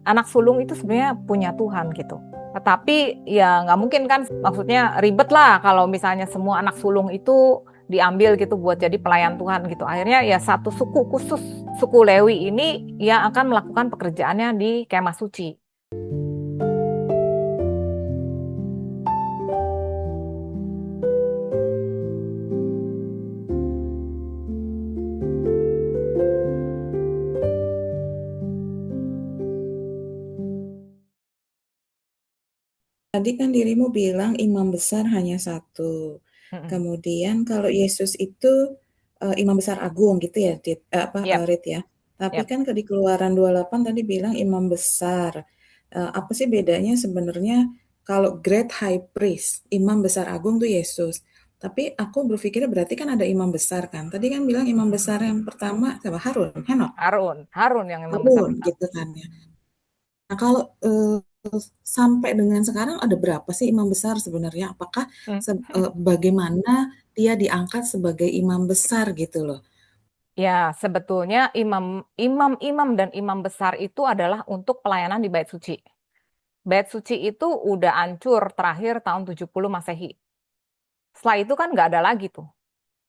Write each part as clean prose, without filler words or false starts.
anak sulung itu sebenarnya punya Tuhan gitu. Tetapi ya nggak mungkin kan, maksudnya ribet lah kalau misalnya semua anak sulung itu diambil gitu buat jadi pelayan Tuhan gitu. Akhirnya ya satu suku khusus, suku Lewi ini yang akan melakukan pekerjaannya di kemah suci. Tadi kan dirimu bilang imam besar hanya satu. Mm-mm. Kemudian kalau Yesus itu imam besar agung gitu ya, Yap, Rit ya. Tapi yap. kan di Keluaran 28 tadi bilang imam besar. Apa sih bedanya sebenarnya kalau great high priest, imam besar agung tuh Yesus. Tapi aku berpikir berarti kan ada imam besar kan. Tadi kan bilang imam besar yang pertama siapa? Harun, Henok, Harun yang imam besar Harun pertama. gitu kan ya. Nah, kalau sampai dengan sekarang ada berapa sih imam besar sebenarnya? Apakah Hmm. bagaimana dia diangkat sebagai imam besar gitu loh? Ya, sebetulnya imam dan imam besar itu adalah untuk pelayanan di Bait Suci. Bait Suci itu udah hancur terakhir tahun 70 Masehi. Setelah itu kan nggak ada lagi tuh.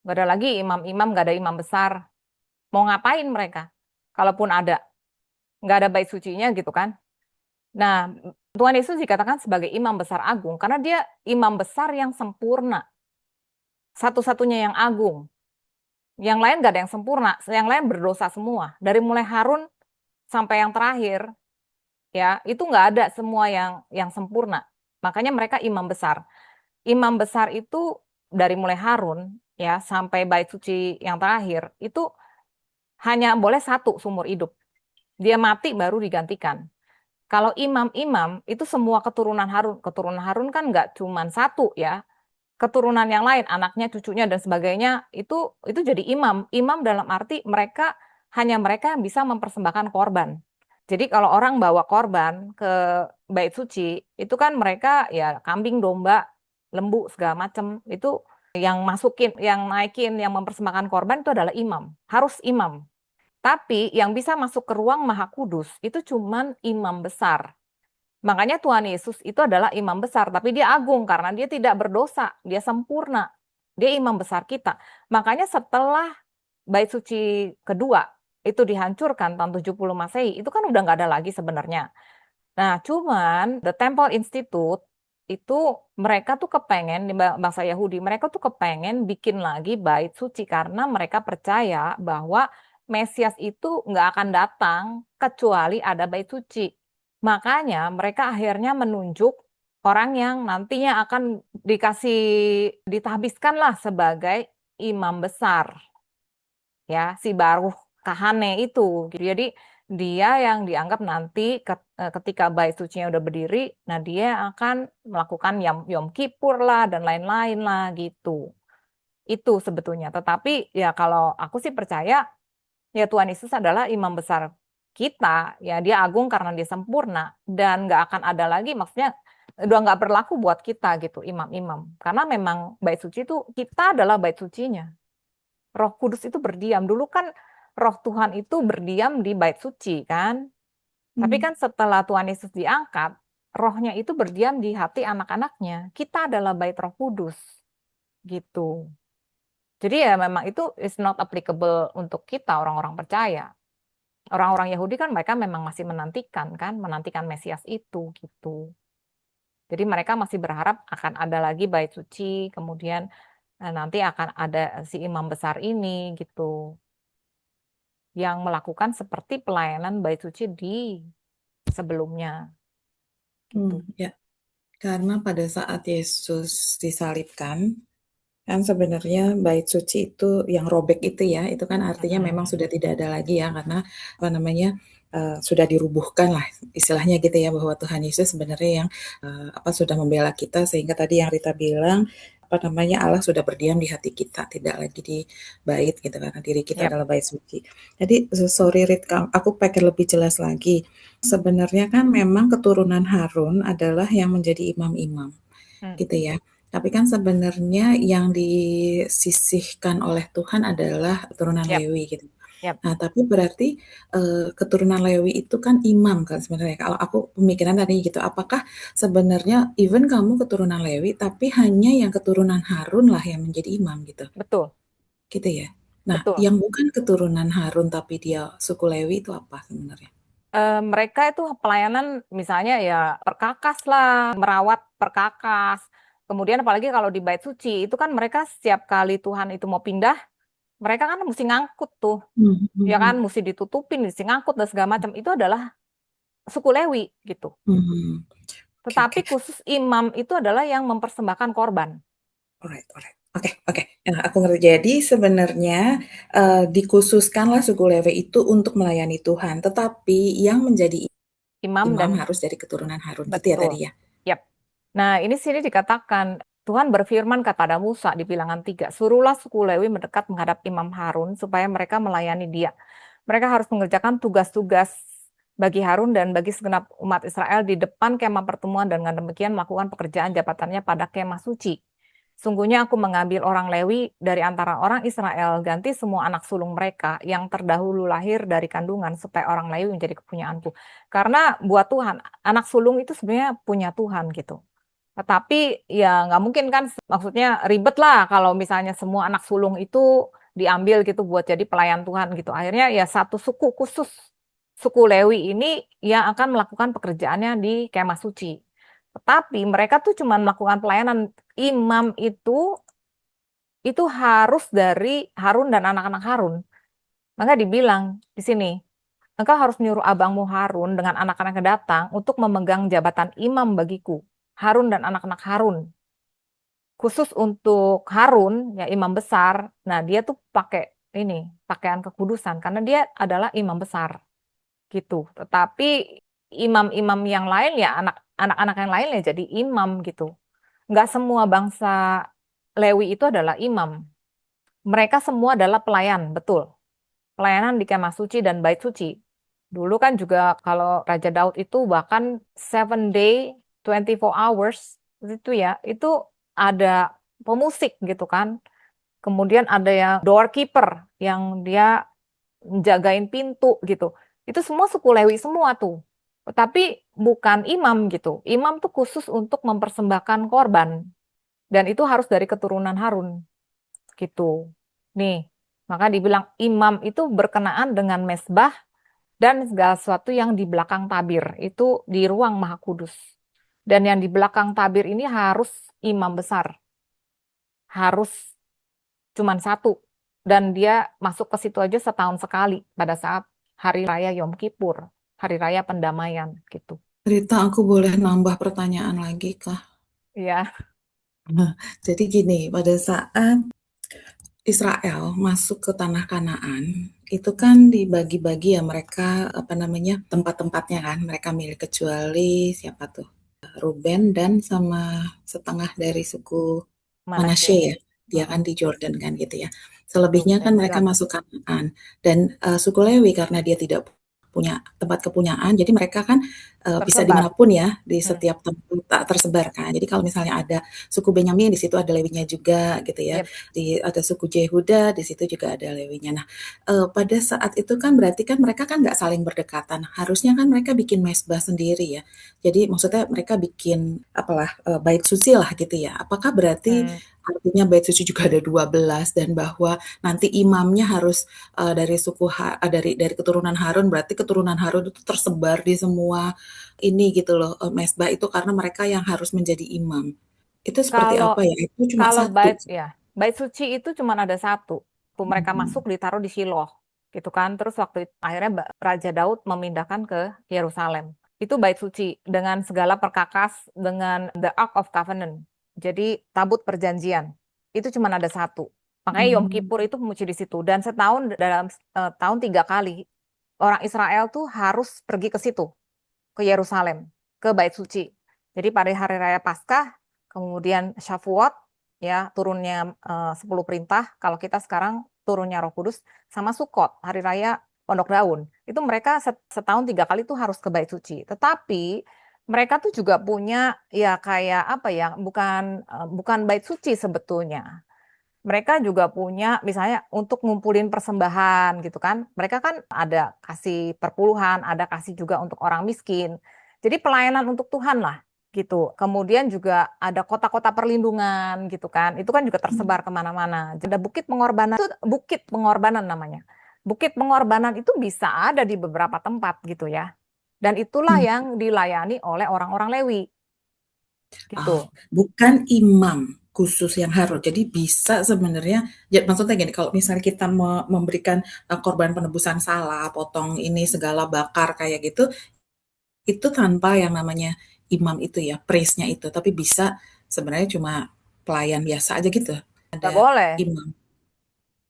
Nggak ada lagi imam-imam, nggak ada imam besar. Mau ngapain mereka? Kalaupun ada, nggak ada Bait Sucinya gitu kan. Nah, Tuhan Yesus dikatakan sebagai imam besar agung karena dia imam besar yang sempurna. Satu-satunya yang agung. Yang lain nggak ada yang sempurna. Yang lain berdosa semua. Dari mulai Harun sampai yang terakhir, ya itu nggak ada semua yang sempurna. Makanya mereka imam besar. Imam besar itu dari mulai Harun ya sampai bait suci yang terakhir itu hanya boleh satu seumur hidup. Dia mati baru digantikan. Kalau imam-imam itu semua keturunan Harun kan nggak cuma satu ya, keturunan yang lain, anaknya, cucunya dan sebagainya itu jadi imam. Imam dalam arti mereka yang bisa mempersembahkan korban. Jadi kalau orang bawa korban ke bait suci, itu kan mereka ya kambing, domba, lembu segala macam itu yang masukin, yang naikin, yang mempersembahkan korban itu adalah imam. Harus imam. Tapi yang bisa masuk ke ruang Maha Kudus itu cuman imam besar. Makanya Tuhan Yesus itu adalah imam besar, tapi dia agung karena dia tidak berdosa, dia sempurna. Dia imam besar kita. Makanya setelah bait suci kedua itu dihancurkan tahun 70 Masehi, itu kan udah nggak ada lagi sebenarnya. Nah, cuman The Temple Institute itu mereka tuh kepengen di bangsa Yahudi, mereka tuh kepengen bikin lagi bait suci karena mereka percaya bahwa Mesias itu nggak akan datang kecuali ada bait suci. Makanya mereka akhirnya menunjuk orang yang nantinya akan dikasih ditahbiskan lah sebagai imam besar, ya si Baruch Kahane itu gitu. Jadi dia yang dianggap nanti ketika bait sucinya udah berdiri, nah dia akan melakukan Yom Kippur lah dan lain-lain lah gitu. Itu sebetulnya. Tetapi ya kalau aku sih percaya ya Tuhan Yesus adalah imam besar kita, ya dia agung karena dia sempurna dan nggak akan ada lagi, maksudnya udah nggak berlaku buat kita gitu imam-imam. Karena memang bait suci itu kita adalah bait sucinya. Roh Kudus itu berdiam. Dulu kan Roh Tuhan itu berdiam di bait suci kan. Tapi Hmm. kan setelah Tuhan Yesus diangkat, rohnya itu berdiam di hati anak-anaknya. Kita adalah bait Roh Kudus gitu. Jadi ya memang itu is not applicable untuk kita orang-orang percaya. Orang-orang Yahudi kan mereka memang masih menantikan kan, menantikan Mesias itu gitu. Jadi mereka masih berharap akan ada lagi bait suci, kemudian nanti akan ada si imam besar ini gitu, yang melakukan seperti pelayanan bait suci di sebelumnya gitu. Ya, karena pada saat Yesus disalibkan, kan sebenarnya bait suci itu yang robek itu kan artinya Mm-mm. memang sudah tidak ada lagi ya karena apa namanya sudah dirubuhkan lah istilahnya gitu ya bahwa Tuhan Yesus sebenarnya yang sudah membela kita sehingga tadi yang Rita bilang apa namanya Allah sudah berdiam di hati kita tidak lagi di bait gitu karena diri kita Yap. adalah bait suci. Jadi sorry Rit, aku pengen lebih jelas lagi. Sebenarnya kan memang keturunan Harun adalah yang menjadi imam-imam Hmm. gitu ya. Tapi kan sebenarnya yang disisihkan oleh Tuhan adalah keturunan Yap. Lewi gitu. Yap, Nah, tapi berarti keturunan Lewi itu kan imam kan sebenarnya. Kalau aku pemikiran tadi gitu, apakah sebenarnya even kamu keturunan Lewi, tapi hanya yang keturunan Harun lah yang menjadi imam gitu, betul, gitu ya? Nah, betul. yang bukan keturunan Harun tapi dia suku Lewi itu apa sebenarnya? Mereka itu pelayanan misalnya ya perkakas lah, merawat perkakas. Kemudian apalagi kalau di bait suci itu kan mereka setiap kali Tuhan itu mau pindah, mereka kan mesti ngangkut tuh, Hmm, ya kan, hmm, mesti ditutupin, mesti ngangkut dan segala macam. Itu adalah suku Lewi gitu. hmm. Oke, Tetapi oke. khusus imam itu adalah yang mempersembahkan korban. Alright, alright. Oke, oke. Nah, aku ngerti. Jadi sebenarnya dikhususkanlah suku Lewi itu untuk melayani Tuhan, tetapi yang menjadi Imam imam dan harus dari keturunan Harun. Gitu ya betul. tadi ya? Yap. Nah, ini sini dikatakan Tuhan berfirman kepada Musa di Bilangan 3, suruhlah suku Lewi mendekat menghadap Imam Harun supaya mereka melayani dia. Mereka harus mengerjakan tugas-tugas bagi Harun dan bagi segenap umat Israel di depan kemah pertemuan dan dengan demikian melakukan pekerjaan jabatannya pada kemah suci. Sungguhnya aku mengambil orang Lewi dari antara orang Israel, ganti semua anak sulung mereka yang terdahulu lahir dari kandungan, supaya orang Lewi menjadi kepunyaanku. Karena buat Tuhan, anak sulung itu sebenarnya punya Tuhan gitu. Tetapi ya nggak mungkin kan, maksudnya ribet lah kalau misalnya semua anak sulung itu diambil gitu buat jadi pelayan Tuhan gitu. Akhirnya ya satu suku khusus, suku Lewi ini yang akan melakukan pekerjaannya di kemah suci. Tetapi mereka tuh cuma melakukan pelayanan. Imam itu harus dari Harun dan anak-anak Harun. Maka dibilang di sini, engkau harus menyuruh abangmu Harun dengan anak-anaknya datang untuk memegang jabatan imam bagiku. Harun dan anak-anak Harun. Khusus untuk Harun, ya imam besar, nah dia tuh pakai ini, pakaian kekudusan, karena dia adalah imam besar, gitu. Tetapi imam-imam yang lain ya, anak-anak yang lain ya jadi imam, gitu. Nggak semua bangsa Lewi itu adalah imam. Mereka semua adalah pelayan, betul. Pelayanan di kemah suci dan bait suci. Dulu kan juga kalau Raja Daud itu bahkan 7 day, 24 hours itu ya, itu ada pemusik gitu kan. Kemudian ada yang doorkeeper yang dia jagain pintu gitu. Itu semua suku Lewi semua tuh. Tapi bukan imam gitu. Imam tuh khusus untuk mempersembahkan korban. Dan itu harus dari keturunan Harun gitu. Nih, maka dibilang imam itu berkenaan dengan mesbah dan segala sesuatu yang di belakang tabir. Itu di ruang Maha Kudus. Dan yang di belakang tabir ini harus imam besar. Harus cuman satu. Dan dia masuk ke situ aja setahun sekali pada saat Hari Raya Yom Kippur. Hari Raya Pendamaian gitu. Rita, aku boleh nambah pertanyaan lagi, Kak? Ya, Nah, jadi gini, pada saat Israel masuk ke tanah Kanaan, itu kan dibagi-bagi ya mereka apa namanya tempat-tempatnya kan mereka milik kecuali siapa tuh Ruben dan sama setengah dari suku mana Manasye sih? ya, dia kan Mm-mm. di Jordan kan gitu ya. Selebihnya kan Ruben, mereka Gad. masuk Kanaan dan suku Lewi karena dia tidak punya tempat kepunyaan, jadi mereka kan bisa Tersebar. dimanapun ya di Hmm. setiap tempat tersebar kan. Jadi kalau misalnya ada suku Benyamin di situ ada Lewinya juga gitu ya. Yep. Ada suku Yehuda di situ juga ada Lewinya. Nah, pada saat itu kan berarti kan mereka kan nggak saling berdekatan. Harusnya kan mereka bikin mesbah sendiri ya. Jadi maksudnya mereka bikin apalah bait suci lah gitu ya. Apakah berarti Hmm. artinya bait suci juga ada 12 dan bahwa nanti imamnya harus dari dari keturunan Harun, berarti keturunan Harun itu tersebar di semua ini gitu loh, mesbah itu karena mereka yang harus menjadi imam. Itu seperti Kalau apa ya? Itu cuma kalau satu. bait ya, bait suci itu cuma ada satu. Waktu mereka masuk Mhm. ditaruh di Shiloh, gitu kan. Terus waktu itu, akhirnya Raja Daud memindahkan ke Yerusalem. Itu bait suci dengan segala perkakas, dengan the Ark of Covenant. Jadi tabut perjanjian. Itu cuma ada satu. Makanya Yom Mmm, Kippur itu muncul di situ. Dan setahun dalam tahun 3 kali orang Israel tuh harus pergi ke situ, ke Yerusalem, ke Bait Suci. Jadi pada hari raya Paskah, kemudian Syafuot, ya turunnya 10 perintah. Kalau kita sekarang turunnya Roh Kudus, sama Sukot, hari raya Pondok Daun. Itu mereka setahun 3 kali tuh harus ke Bait Suci. Tetapi mereka tuh juga punya ya kayak apa ya, bukan bukan Bait Suci sebetulnya. Mereka juga punya misalnya untuk ngumpulin persembahan gitu kan. Mereka kan ada kasih perpuluhan, ada kasih juga untuk orang miskin. Jadi pelayanan untuk Tuhan lah gitu. Kemudian juga ada kota-kota perlindungan gitu kan. Itu kan juga tersebar kemana-mana. Ada bukit pengorbanan, itu bukit pengorbanan namanya. Bukit pengorbanan itu bisa ada di beberapa tempat gitu ya. Dan itulah Hmm. yang dilayani oleh orang-orang Lewi Oh, gitu. bukan imam khusus yang harus. Jadi bisa sebenarnya, ya maksudnya gini, kalau misalnya kita memberikan korban penebusan salah, potong ini segala bakar kayak gitu, itu tanpa yang namanya imam itu ya, priestnya itu, tapi bisa sebenarnya cuma pelayan biasa aja gitu. Gak Ada boleh, imam.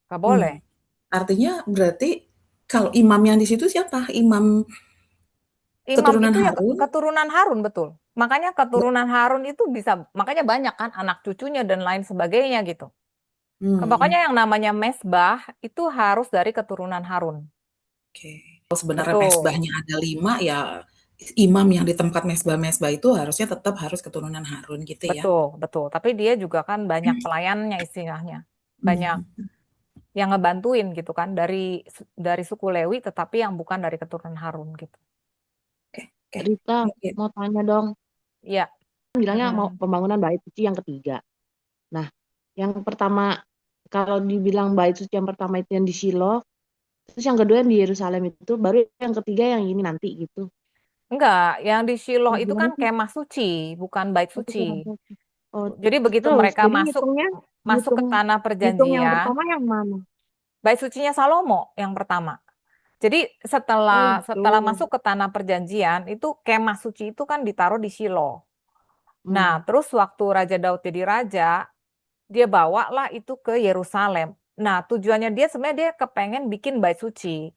gak Hmm. boleh. Artinya berarti kalau imam yang di situ siapa? Imam Imam keturunan itu ya Harun? keturunan Harun betul. Makanya keturunan Harun itu bisa, makanya banyak kan anak cucunya dan lain sebagainya gitu. Pokoknya Hmm, yang namanya mesbah itu harus dari keturunan Harun. oke. Kalau sebenarnya Betul, mesbahnya ada 5 ya imam yang di tempat mesbah-mesbah itu harusnya tetap harus keturunan Harun gitu ya? betul, betul. Tapi dia juga kan banyak pelayannya istilahnya. Banyak Hmm, yang ngebantuin gitu kan dari suku Lewi tetapi yang bukan dari keturunan Harun gitu. oke, oke. Rita, Mungkin. mau tanya dong. Iya. Kan bilangnya mau Mm-mm. pembangunan bait suci yang ketiga. Nah, yang pertama, kalau dibilang bait suci yang pertama itu yang di Shilo, terus yang kedua yang di Yerusalem itu, baru yang ketiga yang ini nanti gitu. Enggak, yang di Shiloh Nah, itu gimana kan sih? kemah suci, bukan bait Oh, suci. tiga ratus. Oh, Jadi begitu terus mereka jadi masuk ngitungnya masuk ke ngitung tanah ngitung yang perjanjian, pertama yang mana? bait sucinya Salomo yang pertama. Jadi Oh setelah itu. setelah masuk ke tanah perjanjian itu kemah suci itu kan ditaruh di Shilo. Hmm. Nah, terus waktu Raja Daud jadi raja, dia bawalah itu ke Yerusalem. Nah, tujuannya dia sebenarnya dia kepengen bikin bait suci.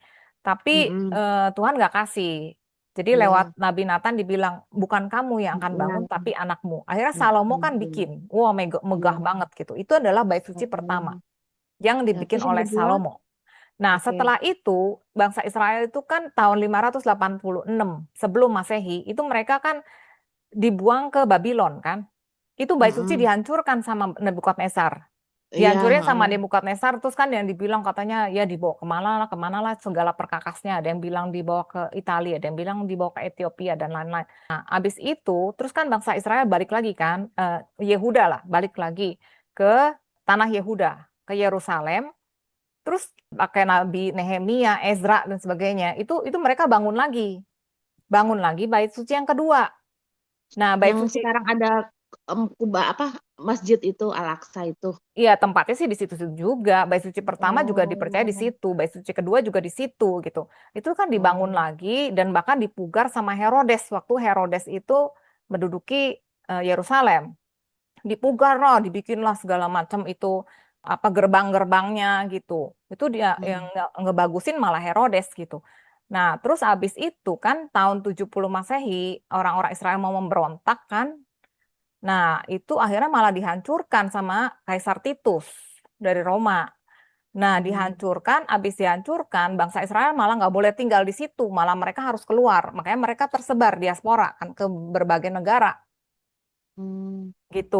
Tapi Mm-mm. Tuhan nggak kasih. Jadi lewat Iya. Nabi Nathan dibilang, bukan kamu yang akan Iya. bangun, tapi anakmu. Akhirnya Iya. Salomo kan Iya. bikin. Wah, megah Iya. banget gitu. Itu adalah bait suci pertama Oh. yang Ya, dibikin terus yang oleh kedua, Salomo. Nah, oke. setelah itu, bangsa Israel itu kan tahun 586 sebelum Masehi, itu mereka kan dibuang ke Babylon kan. Itu bait suci Mm-mm. dihancurkan sama Nebukadnezar. Iya. Dihancurin sama Heeh. Nebukadnezar, terus kan yang dibilang katanya ya dibawa kemana lah segala perkakasnya. Ada yang bilang dibawa ke Italia, ada yang bilang dibawa ke Ethiopia dan lain-lain. Nah, abis itu, terus kan bangsa Israel balik lagi kan, Yehuda lah, balik lagi ke tanah Yehuda, ke Yerusalem. Terus pakai Nabi Nehemia, Ezra dan sebagainya. Itu mereka bangun lagi bait suci yang kedua. Nah, bait Yang suci, sekarang ada Kuba apa masjid itu Al-Aqsa itu. iya tempatnya sih di situ juga. Bait suci pertama juga dipercaya di Oh, situ, bait suci kedua juga di situ gitu. Itu kan dibangun oh, lagi dan bahkan dipugar sama Herodes waktu Herodes itu menduduki Yerusalem. Dipugar loh, dibikinlah segala macam itu apa gerbang-gerbangnya gitu. Itu dia yang hmm, ngebagusin malah Herodes gitu. Nah, terus abis itu kan tahun 70 Masehi orang-orang Israel mau memberontak kan. Nah, itu akhirnya malah dihancurkan sama Kaisar Titus dari Roma. Nah, hmm, dihancurkan, abis dihancurkan, bangsa Israel malah nggak boleh tinggal di situ, malah mereka harus keluar. Makanya mereka tersebar diaspora kan ke berbagai negara hmm, gitu.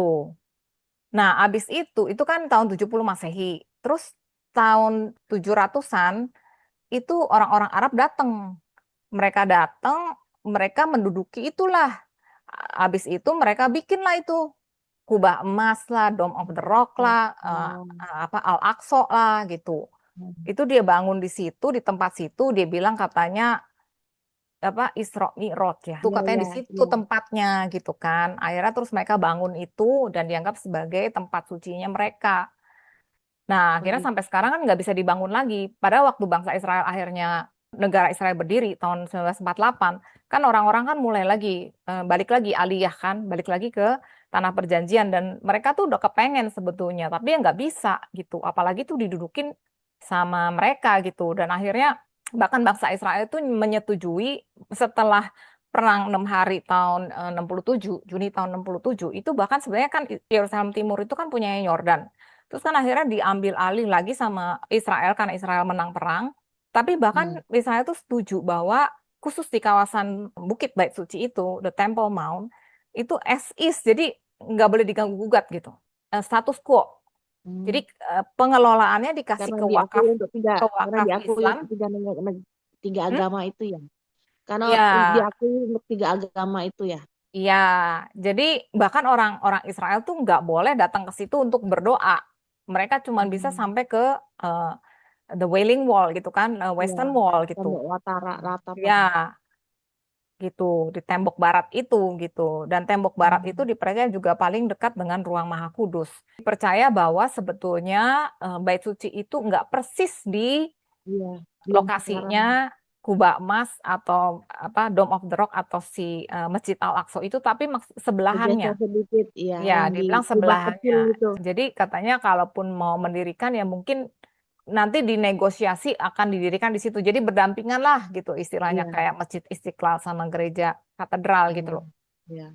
Nah, abis itu kan tahun 70 Masehi. Terus tahun 700-an itu orang-orang Arab datang. Mereka datang, mereka menduduki itulah. Abis itu mereka bikinlah itu kubah emas lah, Dome of the Rock oh, lah, oh, apa Al-Aqsa lah gitu. hmm. Itu dia bangun di situ, di tempat situ, dia bilang katanya apa Isra Mi'raj ya. Itu Iya, katanya iya, di situ iya. tempatnya gitu kan. Akhirnya terus mereka bangun itu dan dianggap sebagai tempat sucinya mereka. Nah, Oh akhirnya gitu. sampai sekarang kan nggak bisa dibangun lagi. Padahal waktu bangsa Israel akhirnya negara Israel berdiri tahun 1948, kan orang-orang kan mulai lagi balik lagi aliyah kan, balik lagi ke tanah perjanjian dan mereka tuh udah kepengen sebetulnya, tapi ya nggak bisa gitu. Apalagi tuh didudukin sama mereka gitu. Dan akhirnya bahkan bangsa Israel itu menyetujui setelah Perang 6 hari tahun 67, Juni tahun 67, itu bahkan sebenarnya kan Yerusalem Timur itu kan punya Yordan. Terus kan akhirnya diambil alih lagi sama Israel karena Israel menang perang. Tapi bahkan Hmm. Israel itu setuju bahwa khusus di kawasan Bukit Bait Suci itu, the Temple Mount, itu as is, jadi nggak boleh diganggu gugat gitu. Status quo. Jadi pengelolaannya dikasih Karena ke diakui untuk karena wakaf diakui Islam. tiga Hmm? agama itu ya. Karena Ya, diakui untuk tiga agama itu ya. iya. Jadi bahkan orang-orang Israel tuh nggak boleh datang ke situ untuk berdoa. Mereka cuma bisa sampai ke eh, the Wailing Wall gitu kan, Iya, Western Wall gitu. tembok ratapan. Ya, gitu di tembok barat itu gitu. Dan tembok barat itu dipercaya juga paling dekat dengan ruang Maha Kudus. Dipercaya bahwa sebetulnya Bait Suci itu nggak persis di Iya, di lingkaran lokasinya Kubah Emas atau apa Dome of the Rock atau si Masjid Al-Aqsa itu, tapi sebelahannya. bergeser sedikit, iya, Ya, yang di dibilang kubah sebelahannya. kecil itu. Jadi katanya kalaupun mau mendirikan ya mungkin nanti dinegosiasi akan didirikan di situ. Jadi berdampingan lah gitu istilahnya Iya, kayak Masjid Istiqlal sama gereja katedral gitu iya, loh. iya.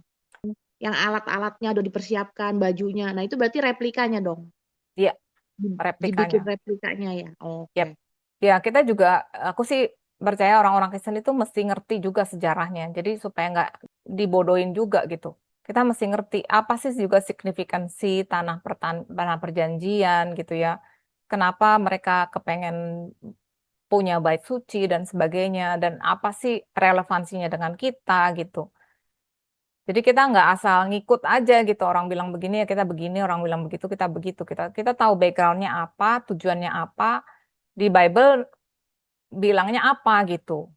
Yang alat-alatnya udah dipersiapkan, bajunya. Nah, itu berarti replikanya dong. Iya, Dibikin replikanya. replikanya ya. Oke. Yep. Ya, kita juga aku sih percaya orang-orang Kristen itu mesti ngerti juga sejarahnya. Jadi supaya nggak dibodohin juga gitu. Kita mesti ngerti apa sih juga signifikansi tanah perjanjian gitu ya. Kenapa mereka kepengen punya bait suci dan sebagainya, dan apa sih relevansinya dengan kita gitu. Jadi kita nggak asal ngikut aja gitu, orang bilang begini ya kita begini, orang bilang begitu kita begitu. Kita tahu backgroundnya apa, tujuannya apa, di Bible bilangnya apa gitu.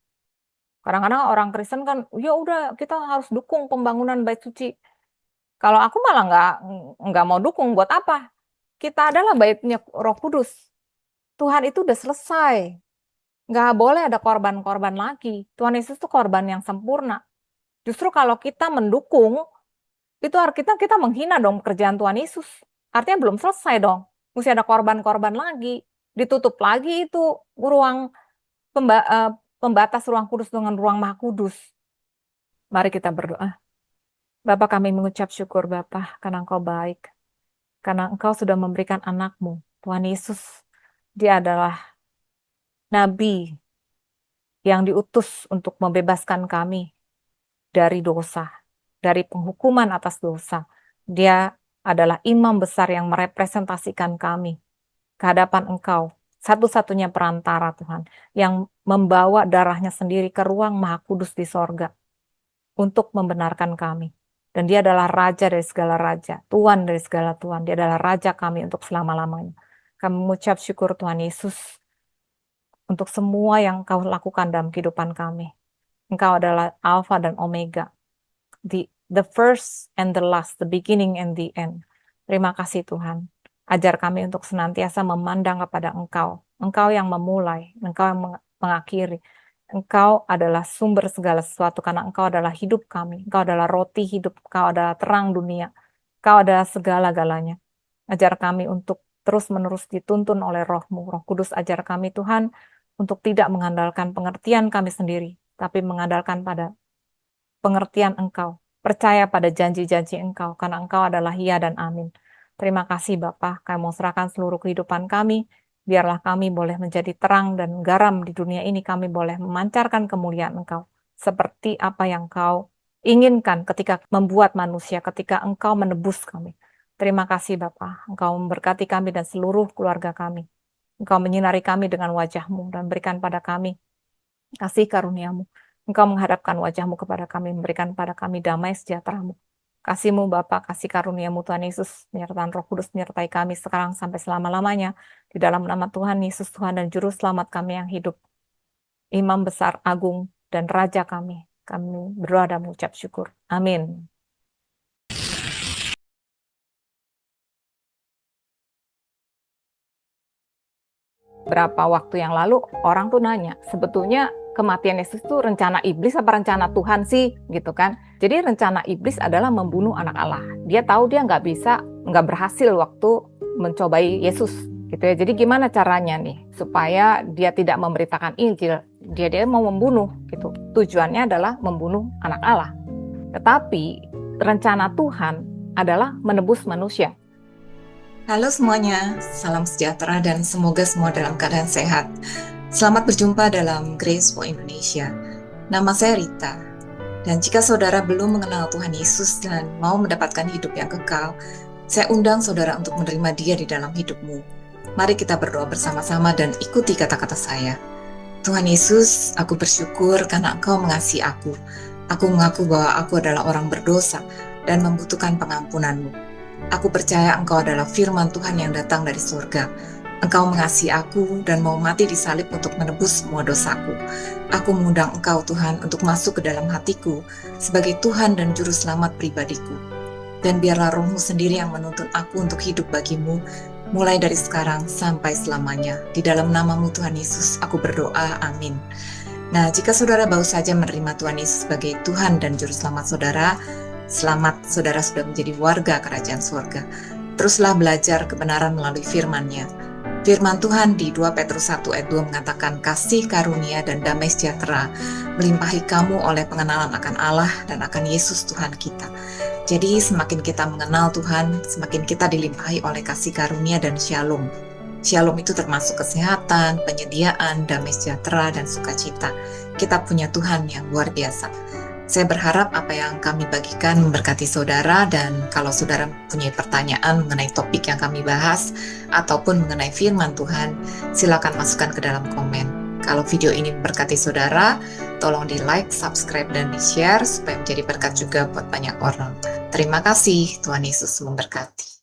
Kadang-kadang orang Kristen kan, ya udah kita harus dukung pembangunan bait suci. Kalau aku malah nggak mau dukung, buat apa? Kita adalah baitnya Roh Kudus. Tuhan itu udah selesai. Nggak boleh ada korban-korban lagi. Tuhan Yesus itu korban yang sempurna. Justru kalau kita mendukung, itu artinya kita menghina dong pekerjaan Tuhan Yesus. Artinya belum selesai dong. Mesti ada korban-korban lagi. Ditutup lagi itu ruang pembatas ruang kudus dengan ruang maha kudus. Mari kita berdoa. Bapa, kami mengucap syukur Bapa karena Engkau baik. Karena Engkau sudah memberikan anakmu, Tuhan Yesus. Dia adalah nabi yang diutus untuk membebaskan kami dari dosa, dari penghukuman atas dosa. Dia adalah imam besar yang merepresentasikan kami ke hadapan Engkau. Satu-satunya perantara Tuhan yang membawa darahnya sendiri ke ruang maha kudus di sorga untuk membenarkan kami. Dan dia adalah raja dari segala raja, Tuhan dari segala Tuhan. Dia adalah raja kami untuk selama-lamanya. Kami mengucap syukur Tuhan Yesus untuk semua yang Kau lakukan dalam kehidupan kami. Engkau adalah Alfa dan Omega, the first and the last, the beginning and the end. Terima kasih Tuhan. Ajar kami untuk senantiasa memandang kepada Engkau. Engkau yang memulai, Engkau yang mengakhiri. Engkau adalah sumber segala sesuatu karena Engkau adalah hidup kami. Engkau adalah roti hidup, Engkau adalah terang dunia. Engkau adalah segala-galanya. Ajar kami untuk terus-menerus dituntun oleh Roh-Mu. Roh Kudus ajar kami Tuhan untuk tidak mengandalkan pengertian kami sendiri, tapi mengandalkan pada pengertian Engkau, percaya pada janji-janji Engkau, karena Engkau adalah ya dan amin. Terima kasih Bapa, kami mau serahkan seluruh kehidupan kami, biarlah kami boleh menjadi terang dan garam di dunia ini, kami boleh memancarkan kemuliaan Engkau, seperti apa yang Engkau inginkan ketika membuat manusia, ketika Engkau menebus kami. Terima kasih Bapa, Engkau memberkati kami dan seluruh keluarga kami. Engkau menyinari kami dengan wajah-Mu dan berikan pada kami kasih karunia-Mu. Engkau menghadapkan wajah-Mu kepada kami, memberikan pada kami damai sejahtera-Mu. Kasih-Mu Bapa, kasih karunia-Mu Tuhan Yesus, penyertaan Roh Kudus menyertai kami sekarang sampai selama-lamanya. Di dalam nama Tuhan Yesus, Tuhan dan Juru Selamat kami yang hidup. Imam besar, agung, dan Raja kami. Kami berdoa dan mengucap syukur. Amin. Berapa waktu yang lalu orang tuh nanya, sebetulnya kematian Yesus itu rencana iblis apa rencana Tuhan sih, gitu kan? Jadi rencana iblis adalah membunuh anak Allah. Dia tahu dia nggak berhasil waktu mencobai Yesus, gitu ya. Jadi gimana caranya nih supaya dia tidak memberitakan Injil? Dia mau membunuh, gitu. Tujuannya adalah membunuh anak Allah. Tetapi rencana Tuhan adalah menebus manusia. Halo semuanya, salam sejahtera dan semoga semua dalam keadaan sehat. Selamat berjumpa dalam Grace for Indonesia. Nama saya Rita, dan jika saudara belum mengenal Tuhan Yesus dan mau mendapatkan hidup yang kekal, Saya undang saudara untuk menerima Dia di dalam hidupmu. Mari kita berdoa bersama-sama dan ikuti kata-kata saya. Tuhan Yesus, aku bersyukur karena Engkau mengasihi aku. Aku mengaku bahwa aku adalah orang berdosa dan membutuhkan pengampunan-Mu. Aku percaya Engkau adalah firman Tuhan yang datang dari surga. Engkau mengasihi aku dan mau mati di salib untuk menebus semua dosaku. Aku mengundang Engkau Tuhan untuk masuk ke dalam hatiku sebagai Tuhan dan Juru Selamat pribadiku. Dan biarlah Roh-Mu sendiri yang menuntun aku untuk hidup bagimu, mulai dari sekarang sampai selamanya. Di dalam nama-Mu Tuhan Yesus, aku berdoa, amin. Nah, jika saudara baru saja menerima Tuhan Yesus sebagai Tuhan dan Juru Selamat saudara, selamat saudara sudah menjadi warga kerajaan surga. Teruslah belajar kebenaran melalui firman-Nya. Firman Tuhan di 2 Petrus 1 ayat 2 mengatakan, kasih karunia dan damai sejahtera melimpahi kamu oleh pengenalan akan Allah dan akan Yesus Tuhan kita. Jadi semakin kita mengenal Tuhan, semakin kita dilimpahi oleh kasih karunia dan shalom. Shalom itu termasuk kesehatan, penyediaan, damai sejahtera, dan sukacita. Kita punya Tuhan yang luar biasa. Saya berharap apa yang kami bagikan memberkati saudara, dan kalau saudara punya pertanyaan mengenai topik yang kami bahas ataupun mengenai firman Tuhan, silakan masukkan ke dalam komen. Kalau video ini memberkati saudara, tolong di like, subscribe, dan di share supaya menjadi berkat juga buat banyak orang. Terima kasih, Tuhan Yesus memberkati.